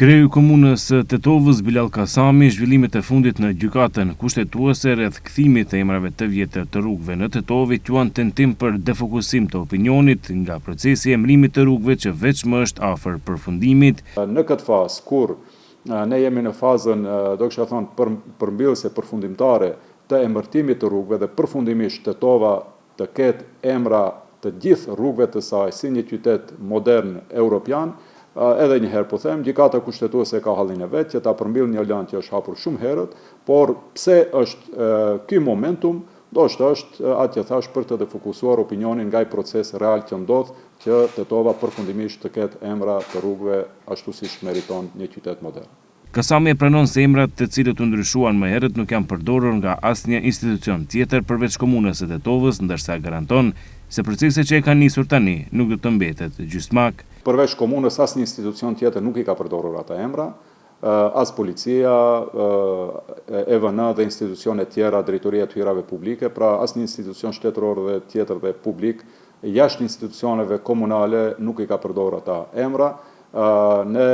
Kreu i komunës Tetovës Bilal Kasami, zhvillimet e fundit në gjykatën kushtetuese rreth kthimit të emrave të vjetër të rrugëve në Tetovë quan tentim për defokusim të opinionit nga procesi i emërimit të rrugëve që veç më është afër përfundimit. Në këtë fazë kur ne jemi në fazën, do kisha thënë, përmbjellëse përfundimtare të emërtimit të rrugëve dhe përfundimisht Tetova të ketë emra të gjithë rrugëve të saj si një qytet modern europian. Edhe një herë po them, gjykata kushtetuese ka hallin e vet që ta përmbyll një lëndë që është hapur shumë herët, por pse është ky momentum, ndoshta është atë që thash për të defokusuar opinionin nga i proces real që ndodh që Tetova përfundimisht të ketë emra të rrugëve ashtu siç meriton një qytet modern. Kasami e pranon se emrat të cilët u ndryshuan më herët nuk janë përdorur nga asnjë institucion tjetër përveç komunës së Tetovës, ndërsa garanton se procesi që e ka nisur tani nuk do të mbetet gjysmak. Përveç komunës, asnjë institucion tjetër nuk i ka përdorur ata emra, as policia, EVN dhe institucionet tjera, drejtoria e hyrave publike, pra asnjë institucion shtetëror dhe tjetër dhe publik, jashtë institucioneve komunale nuk i ka përdorur ata emra. Ne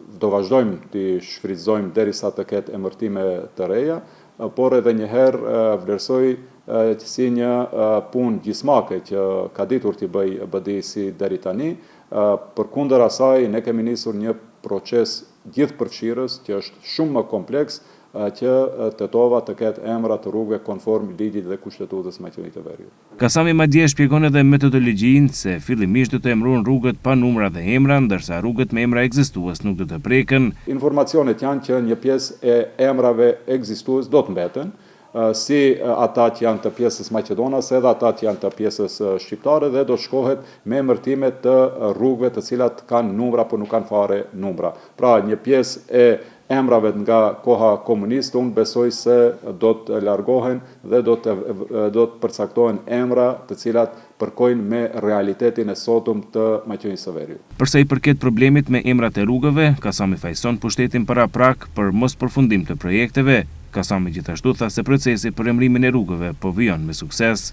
do vazhdojmë të shfrytëzojmë derisa të ketë emërtime të reja, por edhe një herë vlerësoj si një punë gjismake që ka ditur t'i bëj BDI-si deri tani. Përkundër asaj, ne kemi nisur një proces gjithëpërfshirës që është shumë më kompleks që Tetova të ketë emra të rrugëve konform ligjit dhe kushtetutës Maqedonisë së Veriut. Kasami madje shpjegon edhe metodologjinë se fillimisht do të emërohen rrugët pa numra dhe emra, ndërsa rrugët me emra ekzistues nuk do të preken. Informacionet janë që një pjesë e emrave ekzistues do të mbeten, si ata që janë të pjesës maqedonase edhe ata që janë të pjesës shqiptare dhe do shkohet me emërtime të rrugëve të cilat kanë numra por nuk kanë fare numra. Pra një pjesë e emrave nga koha komuniste unë besoj se do të largohen dhe do të përcaktohen emra të cilat përkojnë me realitetin e sotëm të Maqedonisë së Veriut. Përsa i përket problemit me emrat e rrugëve, Kasami fajson pushtetin paraprak për mos përfundim të projekteve. Kasami gjithashtu tha se procesi për emërimin e rrugëve po vijon me sukses.